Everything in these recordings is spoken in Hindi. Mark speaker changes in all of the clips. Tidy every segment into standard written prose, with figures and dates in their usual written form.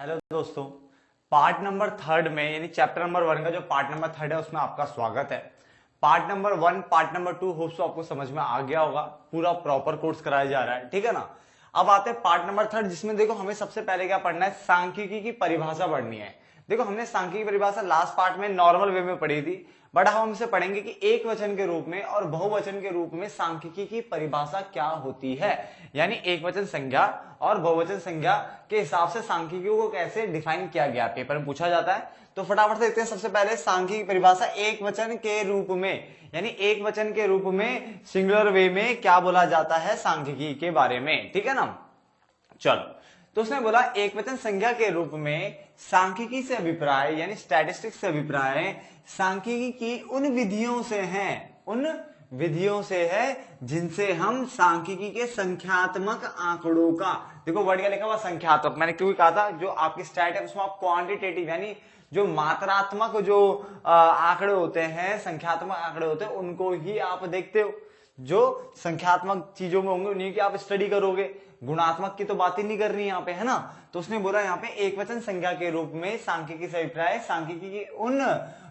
Speaker 1: हेलो दोस्तों, पार्ट नंबर थर्ड में यानी चैप्टर नंबर 1 का जो पार्ट नंबर थर्ड है उसमें आपका स्वागत है। Part number 1 part number 2 hopes आपको समझ में आ गया होगा। पूरा प्रॉपर कोर्स कराया जा रहा है, ठीक है ना। अब आते हैं पार्ट नंबर थर्ड, जिसमें देखो हमें सबसे पहले क्या पढ़ना है, सांख्यिकी की परिभाषा पढ़नी है। देखो हमने सांख्यिकी की परिभाषा लास्ट पार्ट में नॉर्मल वे में पढ़ी थी, बट हम इसे पढ़ेंगे कि एक वचन के रूप में और बहुवचन के रूप में सांख्यिकी की परिभाषा क्या होती है, यानी एक वचन संज्ञा और बहुवचन संज्ञा के हिसाब से सांख्यिकी को कैसे डिफाइन किया गया पेपर में पूछा जाता है। तो फटाफट से देखते हैं। सबसे पहले सांख्यिकी की परिभाषा एक वचन के रूप में, यानी एक वचन के रूप में सिंगुलर वे में क्या बोला जाता है सांख्यिकी के बारे में, ठीक है ना। चलो, तो उसने बोला एक वचन संज्ञा के रूप में सांख्यिकी से अभिप्राय यानी स्टैटिस्टिक्स से अभिप्राय सांख्यिकी की उन विधियों से है, उन विधियों से है जिनसे हम सांख्यिकी के संख्यात्मक आंकड़ों का, देखो वर्ड क्या लिखा हुआ संख्यात्मक, मैंने क्यों कहा था जो आपकी स्टैट है उसमें आप क्वांटिटेटिव यानी जो मात्रात्मक जो आंकड़े होते हैं, संख्यात्मक आंकड़े होते हैं, उनको ही आप देखते हो। जो संख्यात्मक चीजों में होंगे उन्हीं की आप स्टडी करोगे, गुणात्मक की तो बात ही नहीं कर रही यहाँ पे, है ना। तो उसने बोला यहाँ पे एक वचन संज्ञा के रूप में सांख्यिकी से अभिप्राय सांख्यिकी की उन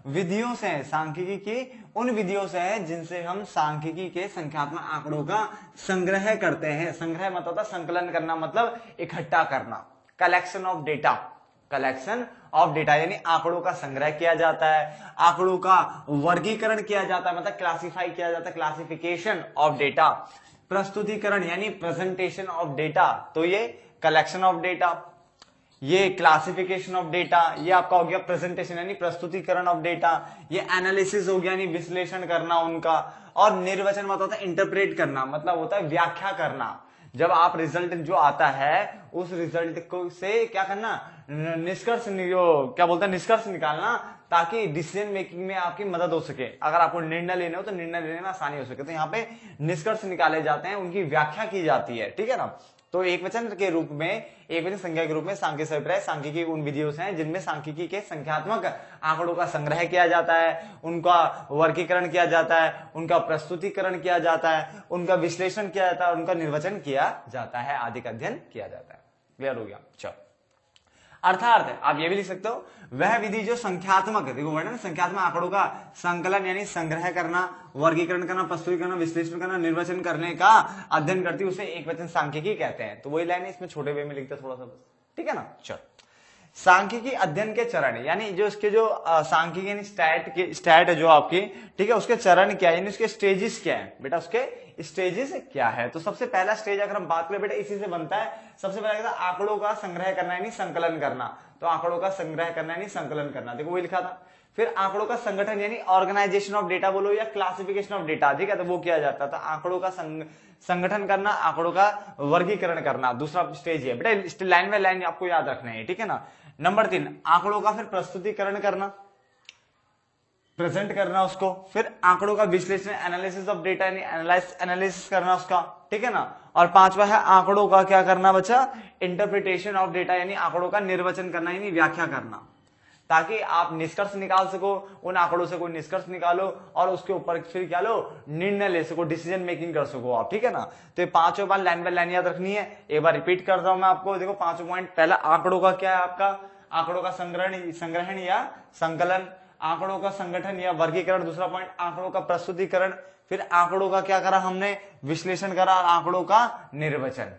Speaker 1: विधियों से है, सांख्यिकी की उन विधियों से है जिनसे हम सांख्यिकी के संख्यात्मक आंकड़ों का संग्रह करते हैं। संग्रह मतलब होता संकलन करना, मतलब इकट्ठा करना, collection of data, collection of data यानी आंकड़ों का संग्रह किया जाता है, आंकड़ों का वर्गीकरण किया जाता है, मतलब क्लासिफाई किया जाता है, क्लासिफिकेशन ऑफ डेटा, प्रस्तुतिकरण यानी प्रेजेंटेशन ऑफ डेटा, तो ये कलेक्शन ऑफ डेटा, ये क्लासिफिकेशन ऑफ डेटा, ये आपका हो गया प्रेजेंटेशन यानी प्रस्तुतिकरण ऑफ डेटा, ये एनालिसिस हो गया यानी विश्लेषण करना उनका, और निर्वचन मतलब होता है इंटरप्रेट करना, मतलब होता है व्याख्या करना। जब आप रिजल्ट जो आता है उस रिजल्ट को से क्या करना, निष्कर्ष क्या बोलते हैं निष्कर्ष निकालना, ताकि डिसीजन मेकिंग में आपकी मदद हो सके। अगर आपको निर्णय लेने हो तो निर्णय लेने में आसानी हो सके, तो यहाँ पे निष्कर्ष निकाले जाते हैं, उनकी व्याख्या की जाती है, ठीक है ना। तो एक वचन के रूप में, एक वचन संज्ञा के रूप में सांख्यिकी से अभिप्राय सांख्यिकी उन विधियों से हैं जिनमें सांख्यिकी के संख्यात्मक आंकड़ों का संग्रह किया जाता है, उनका वर्गीकरण किया जाता है, उनका प्रस्तुतिकरण किया जाता है, उनका विश्लेषण किया जाता है, उनका निर्वचन किया जाता है, आदि का अध्ययन किया जाता है। क्लियर हो गया। चलो, अर्थार्थ है, आप ये भी लिख सकते हो वह विधि जो संख्यात्मक है, देखो वर्ड है ना, संख्यात्मक आंकड़ों का संकलन यानी संग्रह करना, वर्गीकरण करना, प्रस्तुत करना, विश्लेषण करना, निर्वचन करने का अध्ययन करती है, उसे एक वचन सांख्यिकी कहते हैं। तो वही लाइन है, इसमें छोटे वे में लिखते थोड़ा सा बस, ठीक है ना। चलो, सांख्यिकी अध्ययन के चरण यानी जो इसके जो सांख्यिकी यानी स्टैट है जो आपकी, ठीक है, उसके चरण क्या है यानी उसके स्टेजेस क्या है बेटा, उसके स्टेजेस क्या है। तो सबसे पहला स्टेज अगर हम बात करें बेटा इसी से बनता है। सबसे पहला क्या था, आंकड़ों का संग्रह करना यानी संकलन करना, तो आंकड़ों का संग्रह करना यानी संकलन करना, देखो वही लिखा था। फिर आंकड़ों का संगठन यानी ऑर्गेनाइजेशन ऑफ डेटा बोलो या क्लासिफिकेशन ऑफ डेटा, ठीक है, तो वो किया जाता था। आंकड़ों का संगठन करना, आंकड़ों का वर्गीकरण करना, दूसरा स्टेज है बेटा, लाइन बाय लाइन आपको याद रखना है, ठीक है ना। नंबर 3 आंकड़ों का फिर प्रस्तुतिकरण करना, प्रेजेंट करना उसको, फिर आंकड़ों का विश्लेषण एनालिसिस ऑफ डेटा यानी एनालिसिस करना उसका, ठीक है ना। और 5वां है आंकड़ों का क्या करना बच्चा, इंटरप्रिटेशन ऑफ डेटा यानी आंकड़ों का निर्वचन करना यानी व्याख्या करना, ताकि आप निष्कर्ष निकाल सको, उन आंकड़ों से कोई निष्कर्ष निकालो और उसके ऊपर फिर क्या लो, निर्णय ले सको, डिसीजन मेकिंग कर सको आप, ठीक है ना। तो ये 5 बार लाइन बाय लाइन याद रखनी है। एक बार रिपीट करता हूं मैं आपको, देखो 5 पॉइंट। पहला आंकड़ों का क्या है आपका, आंकड़ों का संग्रहण या संकलन, आंकड़ों का संगठन या वर्गीकरण, दूसरा पॉइंट आंकड़ों का प्रस्तुतिकरण, फिर आंकड़ों का क्या करा हमने, विश्लेषण करा, आंकड़ों का निर्वचन।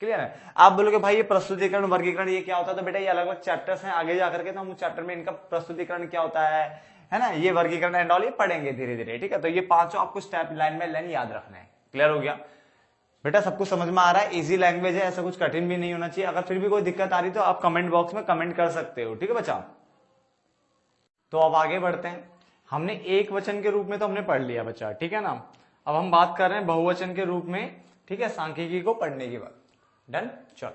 Speaker 1: क्लियर है। आप बोलोगे भाई ये प्रस्तुतिकरण वर्गीकरण ये क्या होता है, तो बेटा ये अलग अलग चैप्टर्स हैं, आगे जाकर के तो हम उस चैप्टर में इनका प्रस्तुतिकरण क्या होता है ना, ये वर्गीकरण एंड ऑल ये पढ़ेंगे धीरे धीरे, ठीक है। तो ये 5 आपको स्टेप लाइन बाय लाइन याद रखना है। क्लियर हो गया बेटा, सब कुछ समझ में आ रहा है, इजी लैंग्वेज है, ऐसा कुछ कठिन भी नहीं होना चाहिए। अगर फिर भी कोई दिक्कत आ रही तो आप कमेंट बॉक्स में कमेंट कर सकते हो, ठीक है बच्चा। तो अब आगे बढ़ते हैं। हमने एक वचन के रूप में तो हमने पढ़ लिया बच्चा, ठीक है ना। अब हम बात कर रहे हैं बहुवचन के रूप में, ठीक है, सांख्यिकी को पढ़ने के बाद। डन। चलो,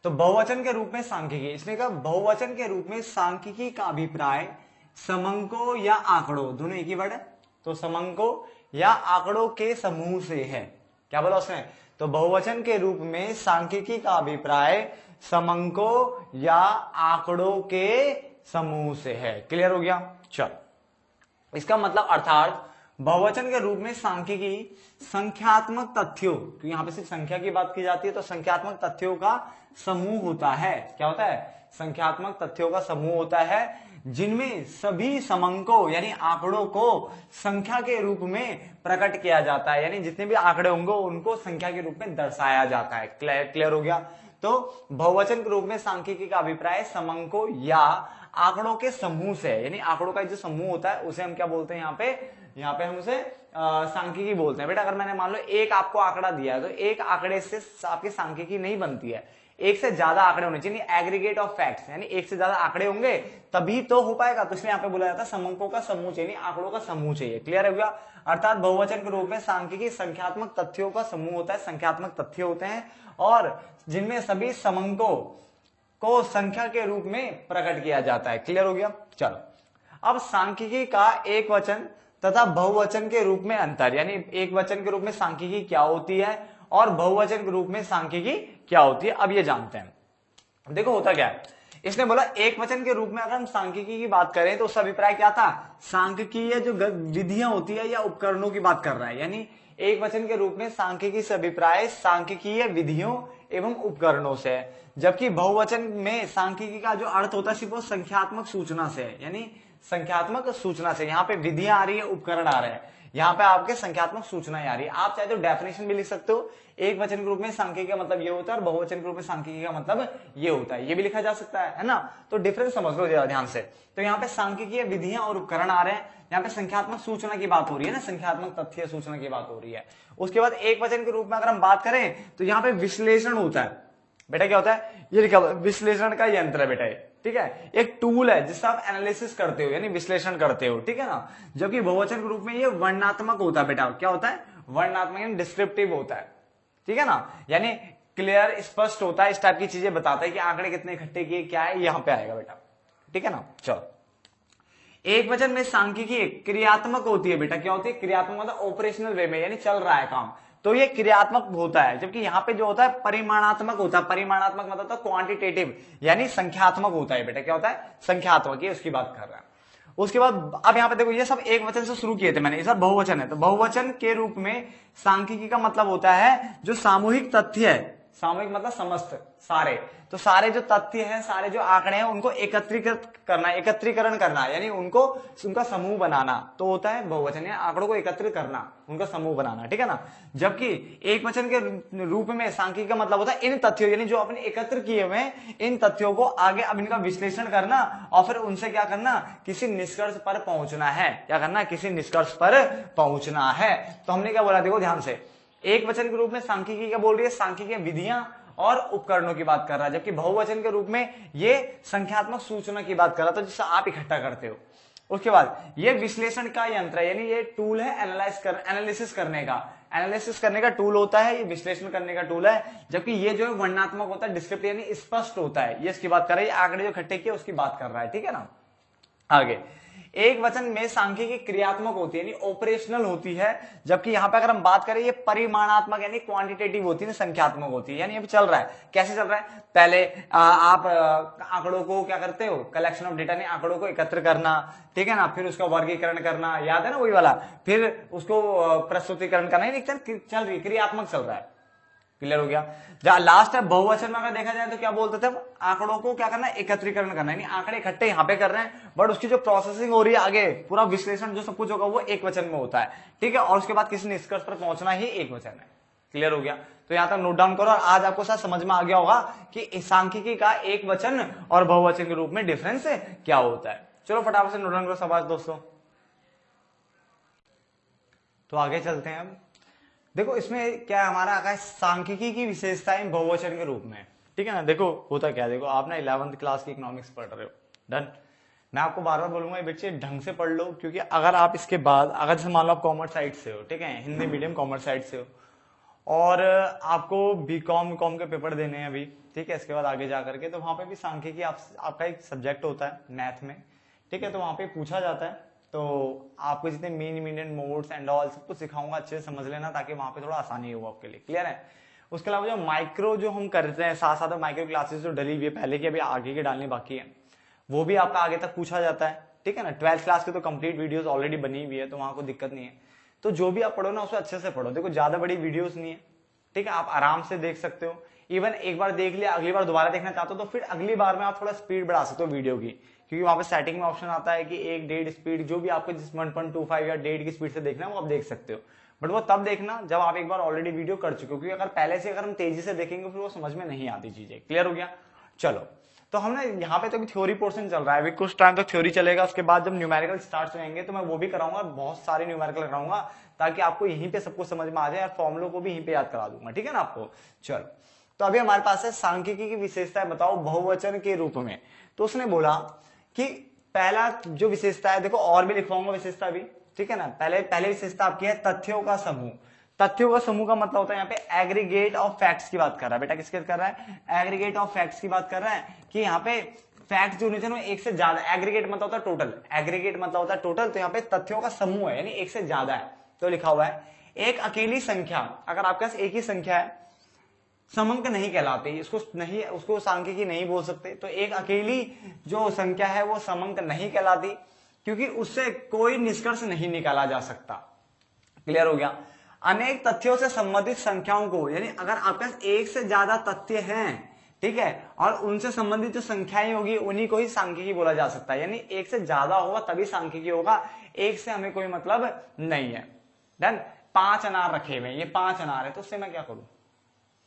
Speaker 1: तो बहुवचन के रूप में सांख्यिकी, इसने कहा बहुवचन के रूप में सांख्यिकी का अभिप्राय समंकों या आंकड़ों, दोनों एक ही वर्ड है, तो समंकों या आंकड़ों के समूह से है। क्या बोला उसने, तो बहुवचन के रूप में सांख्यिकी का अभिप्राय समंकों या आंकड़ों के समूह से है। क्लियर हो गया। चलो, इसका मतलब अर्थात बहुवचन के रूप में सांख्यिकी संख्यात्मक तथ्यों, क्योंकि यहाँ पे सिर्फ संख्या की बात की जाती है, तो संख्यात्मक तथ्यों का समूह होता है। क्या होता है? संख्यात्मक तथ्यों का समूह होता है जिनमें सभी समंकों यानी आंकड़ों को संख्या के रूप में प्रकट किया जाता है, यानी जितने भी आंकड़े होंगे उनको संख्या के रूप में दर्शाया जाता है। क्लियर हो गया? तो बहुवचन के रूप में सांख्यिकी का अभिप्राय समंकों या आंकड़ों के समूह से, यानी आंकड़ों का जो समूह होता है उसे हम क्या बोलते हैं? यहाँ पे हम उसे सांख्यिकी बोलते हैं। बेटा अगर मैंने मान लो एक आपको आंकड़ा दिया है तो एक आंकड़े से आपकी सांख्यिकी नहीं बनती है, एक से ज्यादा आंकड़े होने चाहिए, एग्रीगेट ऑफ फैक्ट्स, यानी एक से ज्यादा आंकड़े होंगे तभी तो हो पाएगा। तो इसलिए यहाँ पे बोला जाता है समंकों का समूह चाहिए, आंकड़ों का समूह चाहिए। क्लियर हो गया? अर्थात बहुवचन के रूप में सांख्यिकी संख्यात्मक तथ्यों का समूह होता है, संख्यात्मक तथ्य होते हैं और जिनमें सभी समंकों को संख्या के रूप में प्रकट किया जाता है। क्लियर हो गया? चलो अब सांख्यिकी का एक वचन तथा बहुवचन के रूप में अंतर, यानी एक वचन के रूप में सांख्यिकी क्या होती है और बहुवचन के रूप में सांख्यिकी क्या होती है, अब ये जानते हैं। देखो होता क्या है, इसने बोला एक वचन के रूप में अगर हम सांख्यिकी की बात करें तो उसका अभिप्राय क्या था? सांख्यिकीय जो विधियां होती है या उपकरणों की बात कर रहा है, यानी एक वचन के रूप में सांख्यिकी से अभिप्राय सांख्यिकीय विधियों एवं उपकरणों से है, जबकि बहुवचन में सांख्यिकी का जो अर्थ होता है सिर्फ वो संख्यात्मक सूचना से है, यानी संख्यात्मक सूचना से। यहाँ पे विधियां आ रही है, उपकरण आ रहे हैं, यहाँ पे आपके संख्यात्मक सूचनाएं आ रही है। आप चाहे तो डेफिनेशन भी लिख सकते हो, एक वचन के रूप में सांख्यिकी का मतलब ये होता है और बहुवचन के रूप में सांख्यिकी का मतलब ये होता है, ये भी लिखा जा सकता है ना। तो डिफरेंस समझ लो जरा ध्यान से। तो यहाँ पे सांख्यिकीय विधियां और उपकरण आ रहे हैं, यहाँ पे संख्यात्मक सूचना की बात हो रही है ना, संख्यात्मक तथ्य सूचना की बात हो रही है। उसके बाद एक वचन के रूप में अगर हम बात करें तो यहाँ पे विश्लेषण होता है। बेटा क्या होता है? ये लिखा विश्लेषण का यंत्र है बेटा, ठीक है, एक टूल है जिससे आप एनालिसिस करते हो यानी विश्लेषण करते हो, ठीक है ना। जबकि बहुवचन के रूप में ये वर्णनात्मक होता है बेटा। क्या होता है? वर्णनात्मक यानी डिस्क्रिप्टिव होता है, ठीक है ना, यानी क्लियर स्पष्ट होता है, इस टाइप की चीजें बताता है कि आंकड़े कितने इकट्ठे किए, क्या है, यहां पे आएगा बेटा, ठीक है ना। चलो एक वचन में सांख्यिकी क्रियात्मक होती है बेटा। क्या होती है? क्रियात्मक मतलब ऑपरेशनल वे में, यानी चल रहा है काम, तो ये क्रियात्मक होता है। जबकि यहाँ पे जो होता है परिमाणात्मक होता है। परिमाणात्मक मतलब तो क्वांटिटेटिव यानी संख्यात्मक होता है बेटा। क्या होता है? संख्यात्मक, ये उसकी बात कर रहा है। उसके बाद अब यहाँ पे देखो, ये सब एक वचन से शुरू किए थे मैंने, ये सब बहुवचन है। तो बहुवचन के रूप में सांख्यिकी का मतलब होता है जो सामूहिक तथ्य है, सामूहिक मतलब समस्त, सारे, तो सारे जो तथ्य हैं, सारे जो आंकड़े हैं उनको एकत्रीकरण करना, यानी उनको उनका समूह बनाना, तो होता है बहुवचन, या आंकड़ों को एकत्रित करना, उनका समूह बनाना, ठीक है ना। जबकि एक वचन के रूप में सांख्यिकी का मतलब होता है इन तथ्यों, यानी जो अपने एकत्र किए हुए इन तथ्यों को आगे अब इनका विश्लेषण करना और फिर उनसे क्या करना? किसी निष्कर्ष पर पहुंचना है। क्या करना? किसी निष्कर्ष पर पहुंचना है। तो हमने क्या बोला? देखो ध्यान से, एक वचन के रूप में सांख्यिकी क्या बोल रही है? सांख्यिकीय विधियां और उपकरणों की बात कर रहा है। जबकि बहुवचन के रूप में ये संख्यात्मक सूचना की बात कर रहा था जिससे आप इकट्ठा करते हो। उसके बाद ये विश्लेषण का यंत्र है, यानी ये टूल है एनालिसिस करने का टूल होता है, ये विश्लेषण करने का टूल है। जबकि ये जो है वर्णनात्मक होता है, डिस्क्रिप्टिव यानी स्पष्ट होता है, ये इसकी बात कर रहा है, आंकड़े जो इकट्ठे किए उसकी बात कर रहा है, ठीक है ना। आगे एक वचन में सांख्यिकी क्रियात्मक होती है, यानी ऑपरेशनल होती है। जबकि यहां पे अगर हम बात करें ये परिमाणात्मक यानी क्वांटिटेटिव होती है, संख्यात्मक होती है। यानी अभी चल रहा है, कैसे चल रहा है? पहले आप आंकड़ों को क्या करते हो? कलेक्शन ऑफ डेटा, ने आंकड़ों को एकत्र करना, ठीक है ना, फिर उसका वर्गीकरण करना, याद है ना वही वाला, फिर उसको प्रस्तुतिकरण करना, चल रही क्रियात्मक चल रहा है। क्लियर हो गया? जहां लास्ट है बहुवचन में अगर देखा जाए तो क्या बोलते थे? आंकड़ों को क्या करना है? एकत्रीकरण करना है, यानी आंकड़े इकट्ठे यहां पे कर रहे हैं, बट उसकी जो प्रोसेसिंग हो रही है आगे, पूरा विश्लेषण जो सब कुछ होगा वो एक वचन में होता है, ठीक है। और उसके बाद किसी निष्कर्ष पर पहुंचना ही एक वचन है। क्लियर हो गया? तो यहां तक नोट डाउन करो और आज आपको शायद समझ में आ गया होगा कि सांख्यिकी का एक वचन और बहुवचन के रूप में डिफरेंस क्या होता है। चलो फटाफट से नोट डाउन करो शाबाश दोस्तों। तो आगे चलते हैं। अब देखो इसमें क्या हमारा आगा सांख्यिकी की विशेषताएं बहुवचन के रूप में, ठीक है ना। देखो होता क्या, देखो आप ना 11th क्लास की इकोनॉमिक्स पढ़ रहे हो, डन। मैं आपको बार बार बोलूंगा ये बच्चे ढंग से पढ़ लो, क्योंकि अगर आप इसके बाद अगर जैसे मान लो आप कॉमर्स साइड से हो, ठीक है, हिंदी मीडियम कॉमर्स साइड से हो, और आपको बीकॉम कॉम के पेपर देने हैं अभी, ठीक है, इसके बाद आगे जा करके, तो वहां पे भी सांख्यिकी आपका एक सब्जेक्ट होता है मैथ में, ठीक है। तो वहां पे पूछा जाता है, तो आपको जितने मीन मोड्स एंड ऑल सब कुछ सिखाऊंगा, अच्छे से समझ लेना ताकि वहां पे थोड़ा आसानी हो आपके लिए। क्लियर है? उसके अलावा जो माइक्रो जो हम करते हैं साथ साथ माइक्रो क्लासेस जो डली हुई है पहले की, अभी आगे की डालनी बाकी है, वो भी आपका आगे तक पूछा जाता है, ठीक है ना। 12th क्लास की तो कंप्लीट वीडियोस ऑलरेडी बनी हुई है, तो वहां कोई दिक्कत नहीं है। तो जो भी आप पढ़ो ना उसे अच्छे से पढ़ो। देखो ज्यादा बड़ी वीडियोस नहीं है, ठीक है, आप आराम से देख सकते हो। इवन एक बार देख लिया, अगली बार दोबारा देखना चाहते हो तो फिर अगली बार में आप थोड़ा स्पीड बढ़ा सकते हो वीडियो की, क्योंकि वहां पे सेटिंग में ऑप्शन आता है कि 1.5 स्पीड, जो भी आपको जिस 1.25 या 1.5 की स्पीड से देखना है वो आप देख सकते हो। बट वो तब देखना जब आप एक बार ऑलरेडी वीडियो कर चुके हो, क्योंकि अगर पहले से अगर हम तेजी से देखेंगे फिर वो समझ में नहीं आती चीजें। क्लियर हो गया? चलो, तो हमने यहाँ पे तो थ्योरी पोर्शन चल रहा है, अभी कुछ टाइम तक थ्योरी चलेगा, उसके बाद जब न्यूमेरिकल स्टार्ट होंगे तो मैं वो भी कराऊंगा, बहुत सारे न्यूमेरिकल कराऊंगा, ताकि आपको यहीं पे सब कुछ समझ में आ जाए, और फॉर्मुलों को भी यहीं पे याद करा दूंगा, ठीक है ना आपको। चलो, तो अभी हमारे पास है सांख्यिकी की विशेषताएं बताओ बहुवचन के रूप में। तो उसने बोला कि पहला जो विशेषता है, देखो और भी लिखवाऊंगा विशेषता भी, ठीक है ना। पहले विशेषता आपकी है तथ्यों का समूह। तथ्यों का समूह का मतलब होता है यहाँ पे एग्रीगेट ऑफ फैक्ट्स की बात कर रहा है। बेटा किसकी कर रहा है? एग्रीगेट ऑफ फैक्ट्स की बात कर रहा है, कि यहाँ पे फैक्ट जो होते हैं एक से ज्यादा, एग्रीगेट मतलब होता है टोटल, एग्रीगेट मतलब होता है टोटल, तो यहाँ पे तथ्यों का समूह है, यानी एक से ज्यादा है। तो लिखा हुआ है एक अकेली संख्या, अगर आपके पास एक ही संख्या है, समंक नहीं कहलाती, इसको नहीं, उसको सांख्यिकी नहीं बोल सकते। तो एक अकेली जो संख्या है वो समंक नहीं कहलाती, क्योंकि उससे कोई निष्कर्ष नहीं निकाला जा सकता। क्लियर हो गया? अनेक तथ्यों से संबंधित संख्याओं को, यानी अगर आपके पास एक से ज्यादा तथ्य हैं, ठीक है, और उनसे संबंधित जो संख्याएं होगी उन्हीं को ही सांख्यिकी बोला जा सकता है। यानी एक से ज्यादा होगा तभी सांख्यिकी होगा, एक से हमें कोई मतलब नहीं है। डन? 5 अनार रखे हुए, ये 5 अनार है, तो उससे मैं क्या करूं?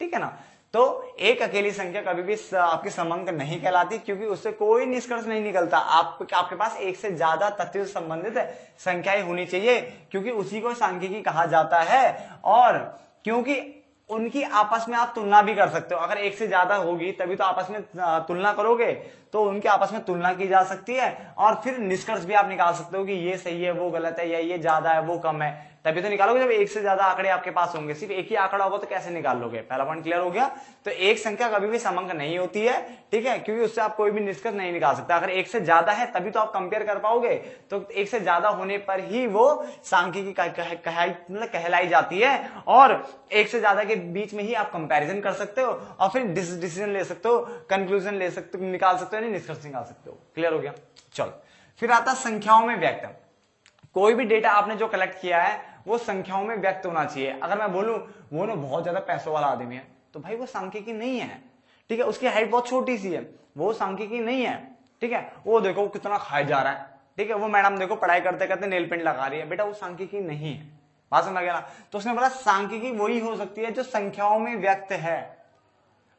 Speaker 1: ठीक है ना। तो एक अकेली संख्या कभी भी आपकी समंक नहीं कहलाती, क्योंकि उससे कोई निष्कर्ष नहीं निकलता। आपके पास एक से ज्यादा तथ्यों से संबंधित संख्याएं होनी चाहिए, क्योंकि उसी को सांख्यिकी कहा जाता है। और क्योंकि उनकी आपस में आप तुलना भी कर सकते हो, अगर एक से ज्यादा होगी तभी तो आपस में तुलना करोगे, तो उनके आपस में तुलना की जा सकती है, और फिर निष्कर्ष भी आप निकाल सकते हो कि ये सही है वो गलत है, या ये ज्यादा है वो कम है, तभी तो निकालोगे जब एक से ज्यादा आंकड़े आपके पास होंगे। सिर्फ एक ही आंकड़ा होगा तो कैसे निकाल लोगे? पहला पॉइंट क्लियर हो गया। तो एक संख्या कभी भी समंक नहीं होती है, ठीक है, क्योंकि उससे आप कोई भी निष्कर्ष नहीं निकाल सकते। अगर एक से ज्यादा है तभी तो आप कंपेयर कर पाओगे, तो एक से ज्यादा होने पर ही वो सांख्यिकी कहलाई जाती है, और एक से ज्यादा के बीच में ही आप कंपैरिजन कर सकते हो, और फिर डिसीजन ले सकते हो, कंक्लूजन ले सकते हो, निकाल सकते हो, यानी निष्कर्ष निकाल सकते हो। क्लियर हो गया? चलो, फिर आता संख्याओं में व्यक्त। कोई भी डेटा आपने जो कलेक्ट किया है वो संख्याओं में व्यक्त होना चाहिए। अगर मैं बोलूं वो ना बहुत ज्यादा पैसों वाला आदमी है, तो भाई वो सांख्यिकी नहीं है, ठीक है, उसकी हाइट बहुत छोटी सी है, वो सांख्यिकी नहीं है, ठीक है। वो देखो वो कितना खाया जा रहा है, ठीक है, वो मैडम देखो पढ़ाई करते करते नेल पेंट लगा रही है, बेटा वो सांख्यिकी नहीं है। बात समझ गया ना? तो उसने बोला सांख्यिकी वही हो सकती है जो संख्याओं में व्यक्त है।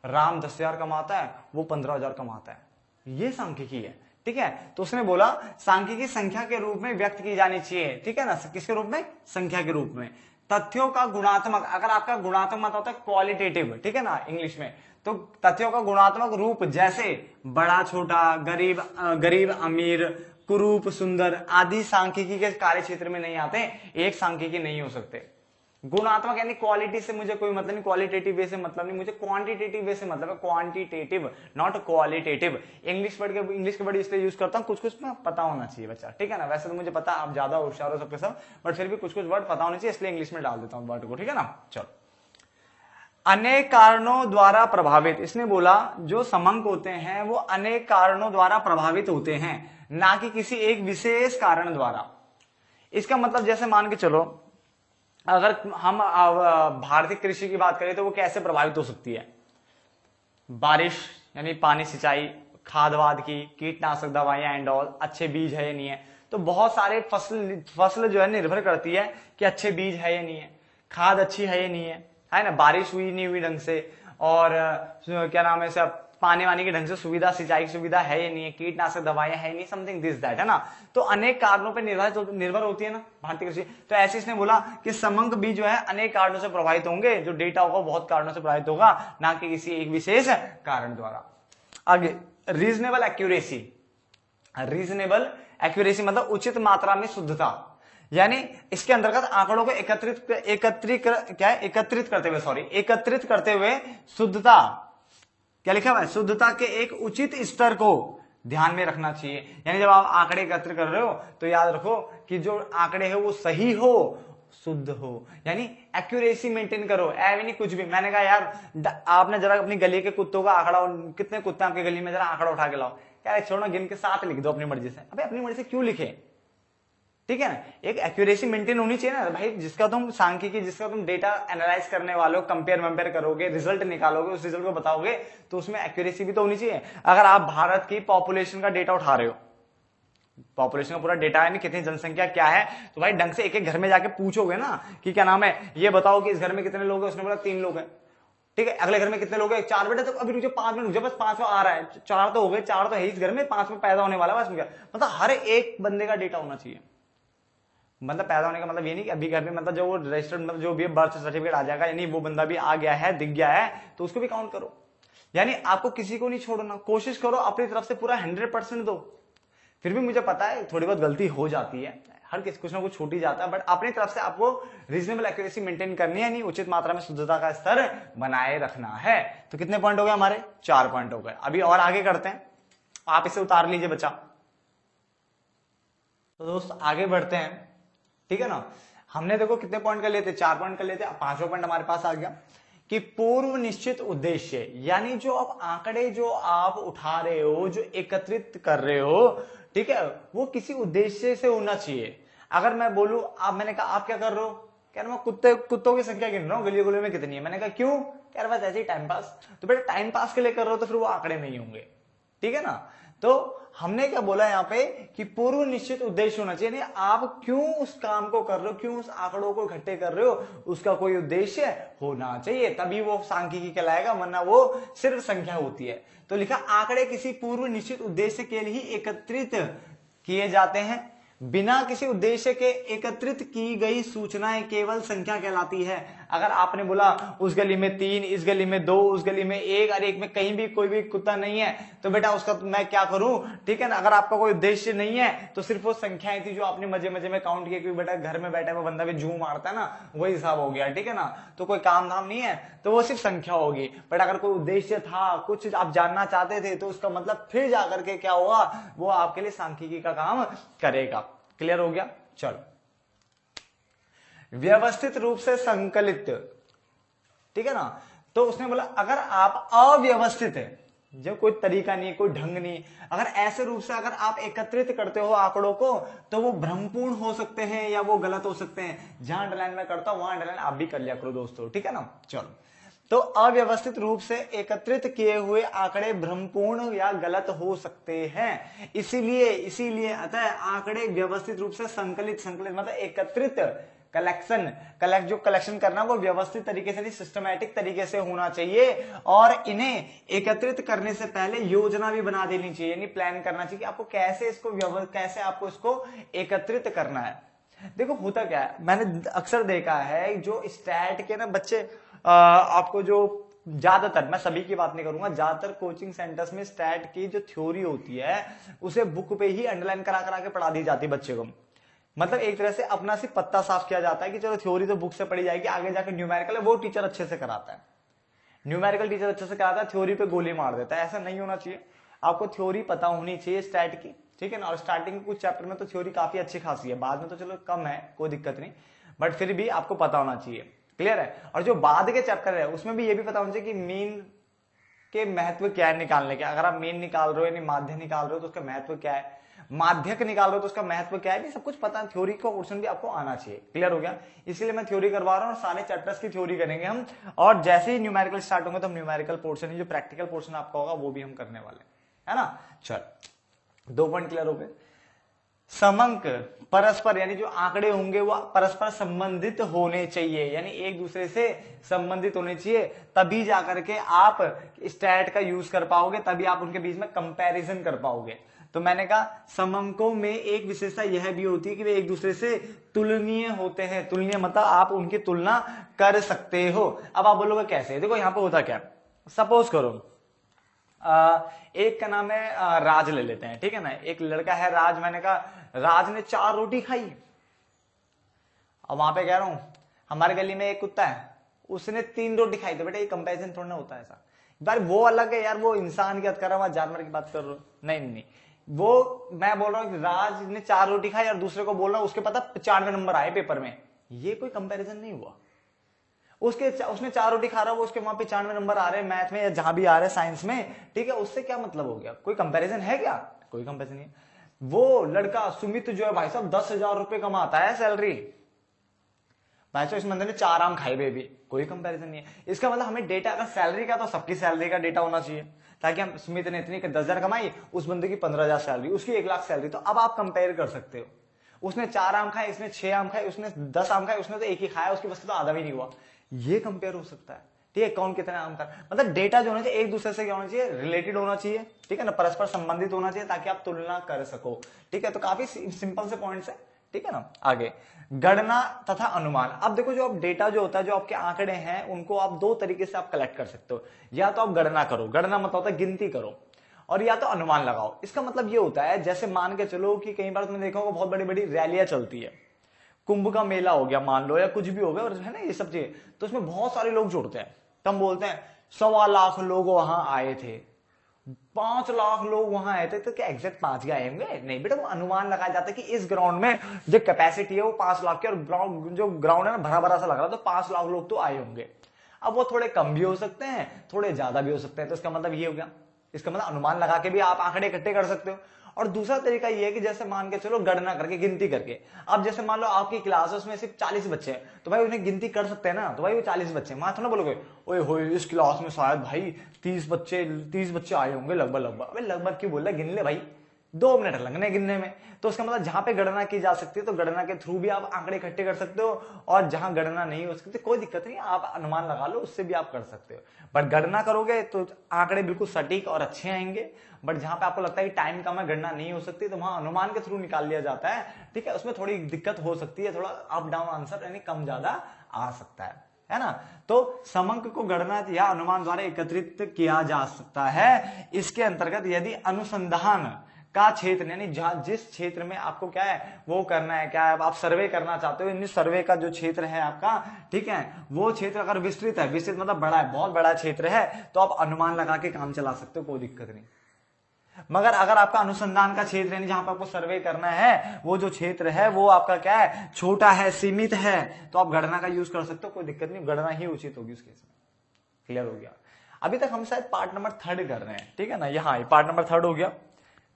Speaker 1: राम 10,000 कमाता है, वो 15,000 कमाता है, ये सांख्यिकी है, ठीक है। तो उसने बोला सांख्यिकी संख्या के रूप में व्यक्त की जानी चाहिए, ठीक है ना। किसके रूप में? संख्या के रूप में। तथ्यों का गुणात्मक, अगर आपका गुणात्मक मतलब होता है क्वालिटेटिव, ठीक है ना इंग्लिश में, तो तथ्यों का गुणात्मक रूप जैसे बड़ा छोटा, गरीब अमीर, कुरूप सुंदर आदि सांख्यिकी के कार्य क्षेत्र में नहीं आते, एक सांख्यिकी नहीं हो सकते। गुणात्मक यानी क्वालिटी से मुझे कोई मतलब नहीं, क्वालिटेटिव वे से मतलब नहीं, मुझे क्वांटिटेटिव वे से मतलब है, क्वांटिटेटिव नॉट क्वालिटेटिव। इंग्लिश के वर्ड इसलिए यूज करता हूँ, कुछ कुछ ना पता होना चाहिए बच्चा, ठीक है ना। वैसे तो मुझे पता आप ज्यादा होशियार हो सबके सब, बट फिर भी कुछ कुछ वर्ड पता होने चाहिए, इसलिए इंग्लिश में डाल देता हूँ वर्ड को, ठीक है ना। चलो, अनेक कारणों द्वारा प्रभावित, इसने बोला जो समंक होते हैं वो अनेक कारणों द्वारा प्रभावित होते हैं, ना कि किसी एक विशेष कारण द्वारा। इसका मतलब जैसे मान के चलो, अगर हम भारतीय कृषि की बात करें तो वो कैसे प्रभावित हो सकती है? बारिश यानी पानी, सिंचाई, खाद वाद की, कीटनाशक दवाइयां एंड ऑल, अच्छे बीज है या नहीं है। तो बहुत सारे फसल जो है निर्भर करती है कि अच्छे बीज है या नहीं है, खाद अच्छी है या नहीं है ना, बारिश हुई नहीं हुई ढंग से, और क्या नाम है सब, पानी वानी की ढंग से सुविधा, सिंचाई की सुविधा है या नहीं है, कीटनाशक दवाइयां है नहीं, समथिंग दिस दैट, है ना। तो अनेक कारणों पर निर्भर होती है ना भारतीय कृषि। तो ऐसे इसने बोला कि समंक भी जो है अनेक कारणों से प्रभावित होंगे, जो डेटा होगा बहुत कारणों से प्रभावित होगा, ना कि किसी एक विशेष कारण द्वारा। आगे, रीजनेबल एक्यूरेसी। रीजनेबल एक्यूरेसी मतलब उचित मात्रा में शुद्धता, यानी इसके अंतर्गत आंकड़ों को एकत्रित करते हुए शुद्धता, क्या लिखा हुआ है? शुद्धता के एक उचित स्तर को ध्यान में रखना चाहिए। यानी जब आप आंकड़े एकत्र कर रहे हो तो याद रखो कि जो आंकड़े है वो सही हो, शुद्ध हो, यानी एक्यूरेसी मेंटेन करो। ऐसे नहीं कुछ भी, मैंने कहा यार आपने जरा अपनी गली के कुत्तों का आंकड़ा, कितने कुत्ते आपकी गली में, जरा आंकड़ा उठा के लाओ, क्या छोड़ो गिन के 7 लिख दो अपनी मर्जी से। अबे अपनी मर्जी से क्यों लिखे? ठीक है ना, एक एक्यूरेसी मेंटेन होनी चाहिए ना भाई, जिसका तुम सांख्यिकी, जिसका तुम डेटा एनालाइज करने वाले हो, कंपेयर वंपेयर करोगे, रिजल्ट निकालोगे, उस रिजल्ट को बताओगे, तो उसमें एक्यूरेसी भी तो होनी चाहिए। अगर आप भारत की पॉपुलेशन का डेटा उठा रहे हो, पॉपुलेशन का पूरा डेटा है, कितनी जनसंख्या क्या है, तो भाई ढंग से एक एक घर में जाके पूछोगे ना कि क्या नाम है, ये बताओ कि इस घर में कितने लोग हैं, उसने बोला 3 लोग हैं, ठीक है, अगले घर में कितने लोग हैं, 4 बेटा, तो अभी रुको 5 मिनट रुको, बस 5 आ रहा है, 4 तो हो गए, 4 तो है इस घर में, 5 में पैदा होने वाला है, बस मतलब हर एक बंदे का डेटा होना चाहिए। मतलब पैदा होने का मतलब ये नहीं कि अभी घर में, मतलब जो वो रजिस्टर्ड, मतलब जो भी बर्थ सर्टिफिकेट आ जाएगा, यानी वो बंदा भी आ गया है, दिख गया है, तो उसको भी काउंट करो। यानी आपको किसी को नहीं छोड़ना, कोशिश करो अपनी तरफ से पूरा 100% दो। फिर भी मुझे पता है थोड़ी बहुत गलती हो जाती है, हर किसी कुछ ना कुछ छूट ही जाता है, बट अपनी तरफ से आपको रीजनेबल एक्यूरेसी मेंटेन करनी है, नहीं उचित मात्रा में शुद्धता का स्तर बनाए रखना है। तो कितने पॉइंट हो गए हमारे, 4 पॉइंट हो गए। अभी और आगे करते हैं, आप इसे उतार लीजिए बच्चा। तो दोस्त आगे बढ़ते हैं, ठीक है ना। हमने देखो कितने पॉइंट कर लिए थे, 4 पॉइंट कर लिए थे। 5वां पॉइंट हमारे पास आ गया कि पूर्व निश्चित उद्देश्य, यानी जो आप आंकड़े जो आप उठा रहे हो, जो एकत्रित कर रहे हो, ठीक है, वो किसी उद्देश्य से होना चाहिए। अगर मैं बोलूं, आप, मैंने कहा आप क्या कर रहे हो, कह रहा मैं कुत्तों की संख्या गिन रहा हूं, गली गली में कितनी है। मैंने कहा क्यों, कह रहा बस ऐसे ही टाइम पास। तो बेटा टाइम पास के लिए कर रहे हो तो फिर वो आंकड़े नहीं होंगे, ठीक है ना। तो हमने क्या बोला यहाँ पे कि पूर्व निश्चित उद्देश्य होना चाहिए, नहीं आप क्यों उस काम को कर रहे हो, क्यों उस आंकड़ों को इकट्ठे कर रहे हो, उसका कोई उद्देश्य होना चाहिए, तभी वो सांख्यिकी कहलाएगा, वरना वो सिर्फ संख्या होती है। तो लिखा आंकड़े किसी पूर्व निश्चित उद्देश्य के लिए एकत्रित किए जाते हैं, बिना किसी उद्देश्य के एकत्रित की गई सूचनाएं केवल संख्या कहलाती है। अगर आपने बोला उस गली में 3, इस गली में 2, उस गली में 1 और एक में कहीं भी कोई भी कुत्ता नहीं है, तो बेटा उसका मैं क्या करूं, ठीक है ना। अगर आपका कोई उद्देश्य नहीं है तो सिर्फ वो संख्याएं थी जो आपने मजे मजे में काउंट किया, क्योंकि बेटा घर में बैठा हुआ बंदा भी जू मारता है ना, वही हिसाब हो गया, ठीक है ना। तो कोई काम धाम नहीं है तो वो सिर्फ संख्या होगी। बट अगर कोई उद्देश्य था, कुछ आप जानना चाहते थे, तो उसका मतलब फिर जाकर के क्या होगा, वो आपके लिए सांख्यिकी का काम करेगा। क्लियर हो गया। चलो, व्यवस्थित रूप से संकलित, ठीक है ना। तो उसने बोला अगर आप अव्यवस्थित है, जब कोई तरीका नहीं, कोई ढंग नहीं, अगर ऐसे रूप से अगर आप एकत्रित करते हो आंकड़ों को, तो वो भ्रमपूर्ण हो सकते हैं या वो गलत हो सकते हैं। जहां अंडरलाइन मैं करता हूं वहां अंडरलाइन आप भी कर लिया करो दोस्तों, ठीक है ना। चलो, तो अव्यवस्थित रूप से एकत्रित किए हुए आंकड़े भ्रमपूर्ण या गलत हो सकते हैं, इसीलिए अतः आंकड़े व्यवस्थित रूप से संकलित मतलब एकत्रित, कलेक्शन करना वो व्यवस्थित तरीके से, सिस्टमैटिक तरीके से होना चाहिए। और इन्हें एकत्रित करने से पहले योजना भी बना देनी चाहिए, यानी प्लान करना चाहिए कि आपको कैसे आपको इसको एकत्रित करना है। देखो होता क्या है, मैंने अक्सर देखा है जो स्टैट के ना बच्चे, आपको जो ज्यादातर, मैं सभी की बात नहीं करूंगा, ज्यादातर कोचिंग सेंटर्स में स्टैट की जो थ्योरी होती है उसे बुक पे ही अंडरलाइन करा करा के पढ़ा दी जाती है बच्चे को। मतलब एक तरह से अपना सिर्फ पत्ता साफ किया जाता है कि चलो थ्योरी तो बुक से पढ़ी जाएगी, आगे जाकर न्यूमेरिकल है वो टीचर अच्छे से कराता है, न्यूमेरिकल टीचर अच्छे से कराता है, थ्योरी पे गोली मार देता है। ऐसा नहीं होना चाहिए, आपको थ्योरी पता होनी चाहिए स्टैट की, ठीक है ना। और स्टार्टिंग कुछ चैप्टर में तो थ्योरी काफी अच्छी खासी है, बाद में तो चलो कम है, कोई दिक्कत नहीं, बट फिर भी आपको पता होना चाहिए। क्लियर है। और जो बाद के चैप्टर है उसमें भी ये भी पता होना चाहिए कि मीन के महत्व क्या है निकालने के। अगर आप मीन निकाल रहे हो यानी माध्य निकाल रहे हो तो उसका महत्व क्या है, माध्यक निकाल रहे हो तो उसका महत्व क्या है, नहीं सब कुछ पता है। थ्योरी का पोर्शन भी आपको आना चाहिए। क्लियर हो गया। इसलिए मैं थ्योरी करवा रहा हूँ और सारे चैप्टर्स की थ्योरी करेंगे हम, और जैसे ही न्यूमेरिकल स्टार्ट होंगे तो हम न्यूमेरिकल पोर्शन, जो प्रैक्टिकल पोर्शन आपका होगा वो भी हम करने वाले है ना। चल 2 पॉइंट क्लियर हो गए। समंक परस्पर, यानी जो आंकड़े होंगे वो परस्पर संबंधित होने चाहिए, यानी एक दूसरे से संबंधित होने चाहिए, तभी जाकर के आप स्टैट का यूज कर पाओगे, तभी आप उनके बीच में कंपैरिजन कर पाओगे। तो मैंने कहा समंकों में एक विशेषता यह भी होती है कि वे एक दूसरे से तुलनीय होते हैं। तुलनीय मतलब आप उनकी तुलना कर सकते हो। अब आप बोलोगे कैसे, देखो यहां पर होता क्या, सपोज करो एक का नाम है राज ले लेते हैं, ठीक है ना। एक लड़का है राज, मैंने कहा राज ने 4 रोटी खाई। अब वहां पे कह रहा हूं हमारे गली में एक कुत्ता है उसने 3 रोटी खाई, तो बेटा ये कंपैरिजन थोड़ा ना होता है ऐसा। यार वो अलग है यार, वो इंसान की बात कर रहा हूं, जानवर की बात कर रहा हूं, नहीं, वो मैं बोल रहा हूं राज ने 4 रोटी खाई और दूसरे को बोल रहा हूं उसके पता 95 नंबर आए पेपर में, ये कोई कंपैरिजन नहीं हुआ। उसने 4 रोटी खा रहा है, वो उसके वहां पे 95 नंबर आ रहे हैं मैथ में या जहां भी आ रहे हैं साइंस में, ठीक है, उससे क्या मतलब हो गया, कोई कंपैरिजन है क्या, कोई कंपैरिजन नहीं। वो लड़का सुमित जो है भाई साहब 10,000 रुपए कमाता है सैलरी। भाई साहब इस बंदे ने 4 आम खाए बेबी, कोई कंपैरिजन नहीं है। इसका मतलब हमें डेटा अगर सैलरी का, तो सबकी सैलरी का डेटा होना चाहिए, ताकि हम सुमित ने इतनी 10,000 कमाई, उस बंदे की 15,000 सैलरी, उसकी 1,00,000 सैलरी, तो अब आप कंपेयर कर सकते हो। उसने 4 आम खाए, इसने 6 आम खाए, उसने 10 आम खाए, उसने तो एक ही खाया, उसकी वजह से तो आधा भी नहीं हुआ। ये कंपेयर हो सकता है, ठीक है, कौन कितने आम खा, मतलब डेटा जो होना चाहिए एक दूसरे से क्या होना चाहिए, रिलेटेड होना चाहिए, ठीक है ना, परस्पर संबंधित होना चाहिए, ताकि आप तुलना कर सको। ठीक है, तो काफी सिंपल से पॉइंट्स है, ठीक है ना। आगे गणना तथा अनुमान। अब देखो जो अब डेटा जो होता है, जो आपके आंकड़े हैं, उनको आप 2 तरीके से आप कलेक्ट कर सकते हो। या तो आप गणना करो, गणना मतलब होता है गिनती करो, और या तो अनुमान लगाओ। इसका मतलब ये होता है, जैसे मान के चलो कि कई बार तुमने देखा होगा बहुत बड़ी बड़ी रैलियां चलती है, कुंभ का मेला हो गया मान लो, या कुछ भी हो गया, और है ना ये सब चीजें, तो उसमें बहुत सारे लोग जुड़ते हैं, तो हम बोलते हैं 1.25 लाख लोग वहां आए थे, 5 लाख लोग वहां आए थे, तो क्या एग्जैक्ट 5 ही आए होंगे? नहीं बेटा, वो अनुमान लगाया जाता है कि इस ग्राउंड में जो कैपेसिटी है वो 5 लाख की, और ग्राउंड जो ग्राउंड है ना भरा भरा सा लग रहा है, तो 5 लाख लोग तो आए होंगे। अब वो थोड़े कम भी हो सकते हैं, थोड़े ज्यादा भी हो सकते हैं, तो इसका मतलब ये हो गया, इसका मतलब अनुमान लगा के भी आप आंकड़े इकट्ठे कर सकते हो। और दूसरा तरीका ये है कि जैसे मान के चलो गणना करके, गिनती करके, अब जैसे मान लो आपकी क्लास है उसमें सिर्फ 40 बच्चे हैं, तो भाई उन्हें गिनती कर सकते हैं ना, तो भाई वो 40 बच्चे, वहां थोड़ा बोलोगे ओए होए इस क्लास में शायद भाई 30 बच्चे आए होंगे लगभग लगभग। अबे लगभग क्यों बोल रहा है, गिन ले भाई, 2 मिनट लगने गिनने में। तो उसका मतलब जहां पे गणना की जा सकती है, तो गणना के थ्रू भी आप आंकड़े इकट्ठे कर सकते हो, और जहां गणना नहीं हो सकती कोई दिक्कत नहीं, आप अनुमान लगा लो, उससे भी आप कर सकते हो। बट गणना करोगे तो आंकड़े बिल्कुल सटीक और अच्छे आएंगे। बट जहां पे आपको लगता है कि टाइम कम है, गणना नहीं हो सकती, तो वहां अनुमान के थ्रू निकाल लिया जाता है, ठीक है। उसमें थोड़ी दिक्कत हो सकती है, थोड़ा अप डाउन आंसर यानी कम ज्यादा आ सकता है ना। तो समंक को गणना या अनुमान द्वारा एकत्रित किया जा सकता है। इसके अंतर्गत यदि अनुसंधान का क्षेत्र यानी जिस क्षेत्र में आपको क्या है वो करना है, क्या है आप सर्वे करना चाहते हो, यानी सर्वे का जो क्षेत्र है आपका, ठीक है, वो क्षेत्र अगर विस्तृत है, विस्तृत मतलब बड़ा है, बहुत बड़ा क्षेत्र है, तो आप अनुमान लगा के काम चला सकते हो, कोई दिक्कत नहीं। मगर अगर आपका अनुसंधान का क्षेत्र यानी जहां पर आपको सर्वे करना है, वो जो क्षेत्र है वो आपका क्या है, छोटा है, सीमित है, तो आप गणना का यूज कर सकते हो, कोई दिक्कत नहीं, गणना ही उचित होगी उस केस में। क्लियर हो गया। अभी तक हम शायद पार्ट नंबर 3 कर रहे हैं, ठीक है ना, यहाँ पार्ट नंबर 3 हो गया।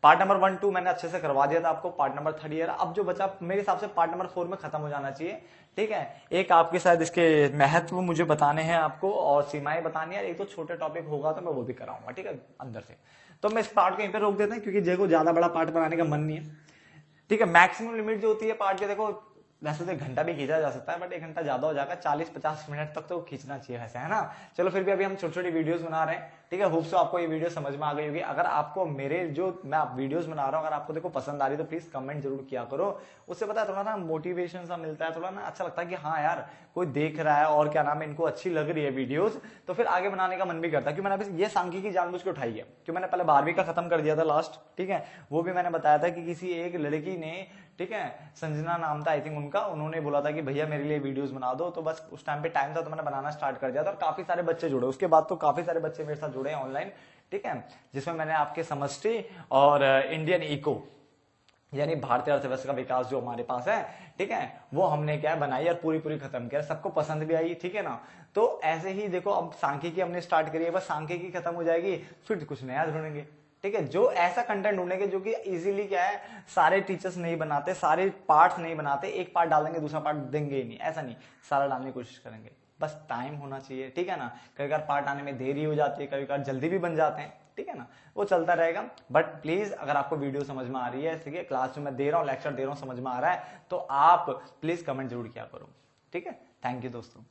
Speaker 1: पार्ट नंबर 1, 2 मैंने अच्छे से करवा दिया था आपको, पार्ट नंबर 3 ये रहा। अब जो बचा मेरे हिसाब से पार्ट नंबर 4 में खत्म हो जाना चाहिए, ठीक है। एक आपके शायद इसके महत्व मुझे बताने हैं आपको, और सीमाएं बतानी है, एक तो छोटे टॉपिक होगा तो मैं वो भी कराऊंगा, ठीक है, अंदर से। तो मैं इस पार्ट को यहीं पे रोक देता हूँ, क्योंकि देखो ज्यादा बड़ा पार्ट बनाने का मन नहीं है, ठीक है। मैक्सिमम लिमिट जो होती है पार्ट के, देखो वैसे तो 1 घंटा भी खींचा जा सकता है, बट 1 घंटा ज्यादा हो जाएगा, 40-50 मिनट तक तो खींचना चाहिए वैसे, है ना। चलो फिर भी अभी हम छोटी छोटी वीडियोस बना रहे हैं, ठीक है। होप सो आपको ये वीडियो समझ में आ गई होगी। अगर आपको मेरे जो मैं वीडियोस बना रहा हूँ अगर आपको देखो पसंद आ रही तो प्लीज कमेंट जरूर किया करो, उससे पता है थोड़ा ना मोटिवेशन सा मिलता है, थोड़ा ना अच्छा लगता है कि हाँ यार कोई देख रहा है, और क्या नाम है, इनको अच्छी लग रही है वीडियोस, तो फिर आगे बनाने का मन भी करता है। क्योंकि मैंने अभी ये सांख्यिकी जानबूझ के उठाई है, कि मैंने पहले 12वीं का खत्म कर दिया था लास्ट, ठीक है। वो भी मैंने बताया था कि किसी एक लड़की ने, ठीक है, संजना नाम था आई थिंक उनका, उन्होंने बोला था कि भैया मेरे लिए वीडियोस बना दो, तो बस उस टाइम पे टाइम था तो मैंने बनाना स्टार्ट कर दिया था, और काफी सारे बच्चे जुड़े। उसके बाद तो काफी सारे बच्चे मेरे साथ जुड़े हैं ऑनलाइन, ठीक है, जिसमें मैंने आपके समष्टि और इंडियन इको यानी भारतीय अर्थव्यवस्था का विकास जो हमारे पास है, ठीक है, वो हमने क्या बनाई और पूरी पूरी खत्म किया, सबको पसंद भी आई, ठीक है ना। तो ऐसे ही देखो अब सांख्यिकी हमने स्टार्ट करी है, बस सांख्यिकी खत्म हो जाएगी, फिर कुछ नया ढूंढेंगे, ठीक है। जो ऐसा कंटेंट ढूंढेंगे जो कि इजीली क्या है, सारे टीचर्स नहीं बनाते, सारे पार्ट्स नहीं बनाते, एक पार्ट डाल देंगे दूसरा पार्ट देंगे ही नहीं, ऐसा नहीं, सारा डालने की कोशिश करेंगे, बस टाइम होना चाहिए, ठीक है ना। कई बार पार्ट आने में देरी हो जाती है, कई बार जल्दी भी बन जाते हैं, ठीक है ना, वो चलता रहेगा। बट प्लीज अगर आपको वीडियो समझ में आ रही है, ठीक है, क्लास में मैं दे रहा हूँ, लेक्चर दे रहा हूँ, समझ में आ रहा है, तो आप प्लीज कमेंट जरूर किया करो, ठीक है। थैंक यू दोस्तों।